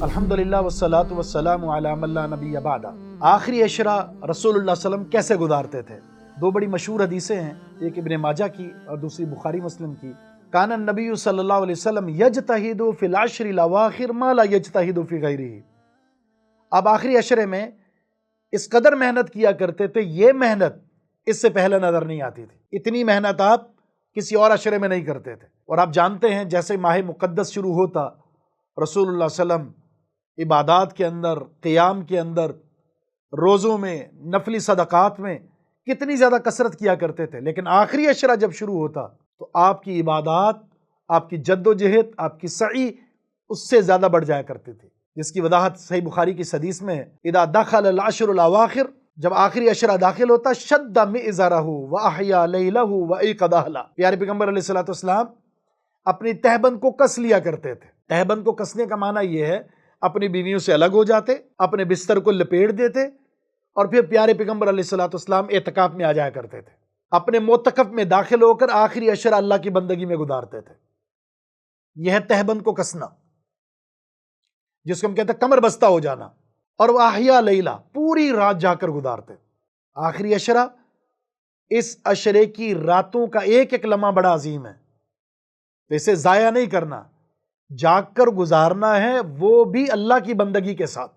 الحمدللہ والصلاة والسلام علی من لا نبی بعد۔ آخری عشرہ رسول اللہ صلی اللہ علیہ وسلم کیسے گزارتے تھے؟ دو بڑی مشہور حدیثیں ہیں، ایک ابن ماجہ کی اور دوسری بخاری مسلم کی۔ کان النبی صلی اللہ علیہ وسلم یجتہد فی العشر الاواخر ما لا یجتہد فی غیرہ۔ اب آخری عشرے میں اس قدر محنت کیا کرتے تھے، یہ محنت اس سے پہلے نظر نہیں آتی تھی، اتنی محنت آپ کسی اور عشرے میں نہیں کرتے تھے۔ اور آپ جانتے ہیں جیسے ماہ مقدس شروع ہوتا، رسول اللہ صلی اللہ علیہ وسلم عبادات کے اندر، قیام کے اندر، روزوں میں، نفلی صدقات میں کتنی زیادہ کثرت کیا کرتے تھے، لیکن آخری عشرہ جب شروع ہوتا تو آپ کی عبادات، آپ کی جد و جہد، آپ کی سعی اس سے زیادہ بڑھ جایا کرتی تھی، جس کی وضاحت صحیح بخاری کی حدیث میں ہے، اذا دخل العشر الاواخر، جب آخری عشرہ داخل ہوتا، شد مئزرہ واحیا لیلہ وایقظ اہلہ۔ پیارے پیغمبر علیہ الصلوۃ والسلام اپنی تہبند کو کس لیا کرتے تھے۔ تہبند کو کسنے کا معنی یہ ہے اپنی بیویوں سے الگ ہو جاتے، اپنے بستر کو لپیٹ دیتے، اور پھر پیارے پیغمبر علیہ الصلوۃ والسلام اعتکاف میں آ جایا کرتے تھے، اپنے معتکف میں داخل ہو کر آخری عشرہ اللہ کی بندگی میں گزارتے تھے۔ یہ ہے تہبند کو کسنا، جس کو ہم کہتے ہیں کمر بستہ ہو جانا۔ اور وہ احیا لیلہ، پوری رات جا کر گزارتے۔ آخری عشرہ، اس عشرے کی راتوں کا ایک ایک لمحہ بڑا عظیم ہے، تو اسے ضائع نہیں کرنا، جاگ کر گزارنا ہے، وہ بھی اللہ کی بندگی کے ساتھ۔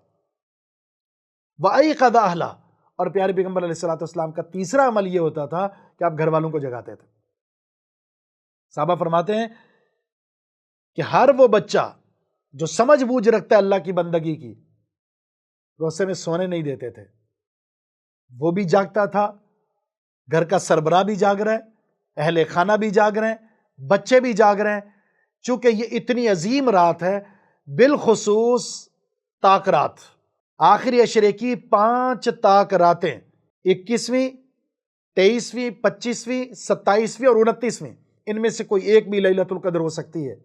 وَأَيْقَظَ أَهْلَهُ، اور پیارے پیغمبر علیہ الصلوۃ والسلام کا تیسرا عمل یہ ہوتا تھا کہ آپ گھر والوں کو جگاتے تھے۔ صحابہ فرماتے ہیں کہ ہر وہ بچہ جو سمجھ بوجھ رکھتا ہے اللہ کی بندگی کی، روسے میں سونے نہیں دیتے تھے، وہ بھی جاگتا تھا، گھر کا سربراہ بھی جاگ رہا ہے، اہل خانہ بھی جاگ رہے ہیں، بچے بھی جاگ رہے ہیں، چونکہ یہ اتنی عظیم رات ہے، بالخصوص طاق رات، آخری عشرے کی 5 طاق راتیں، 21ویں، 23ویں، 25ویں، 27ویں اور 29ویں، ان میں سے کوئی ایک بھی لیلۃ القدر ہو سکتی ہے۔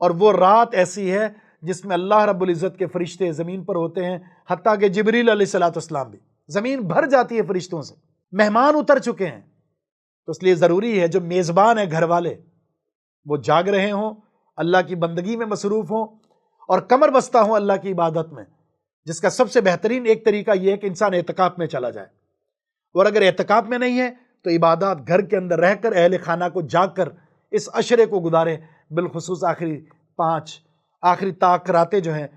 اور وہ رات ایسی ہے جس میں اللہ رب العزت کے فرشتے زمین پر ہوتے ہیں، حتیٰ کہ جبریل علیہ الصلوۃ والسلام بھی، زمین بھر جاتی ہے فرشتوں سے، مہمان اتر چکے ہیں۔ تو اس لیے ضروری ہے جو میزبان ہیں، گھر والے، وہ جاگ رہے ہوں، اللہ کی بندگی میں مصروف ہوں اور کمر بستہ ہوں اللہ کی عبادت میں، جس کا سب سے بہترین ایک طریقہ یہ ہے کہ انسان اعتکاف میں چلا جائے، اور اگر اعتکاف میں نہیں ہے تو عبادات گھر کے اندر رہ کر اہل خانہ کو جاگ کر اس عشرے کو گزارے، بالخصوص آخری طاق راتیں جو ہیں،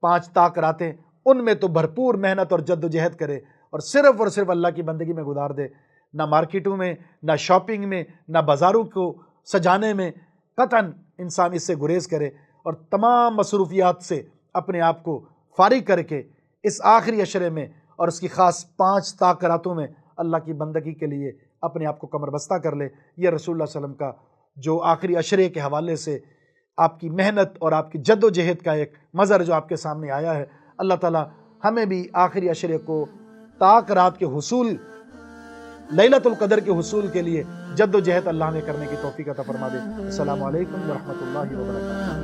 5 طاق راتیں، ان میں تو بھرپور محنت اور جد و جہد کرے اور صرف اللہ کی بندگی میں گزار دے، نہ مارکیٹوں میں، نہ شاپنگ میں، نہ بازاروں کو سجانے میں، قطعاً انسان اس سے گریز کرے اور تمام مصروفیات سے اپنے آپ کو فارغ کر کے اس آخری عشرے میں اور اس کی خاص 5 طاق راتوں میں اللہ کی بندگی کے لیے اپنے آپ کو کمر بستہ کر لے۔ یہ رسول اللہ صلی اللہ علیہ وسلم کا جو آخری عشرے کے حوالے سے آپ کی محنت اور آپ کی جد و جہد کا ایک مظہر جو آپ کے سامنے آیا ہے، اللہ تعالی ہمیں بھی آخری عشرے کو طاق رات کے حصول، لیلۃ القدر کے حصول کے لیے جد و جہد اللہ نے کرنے کی توفیق عطا فرما دے۔ السلام علیکم ورحمۃ اللہ وبرکاتہ۔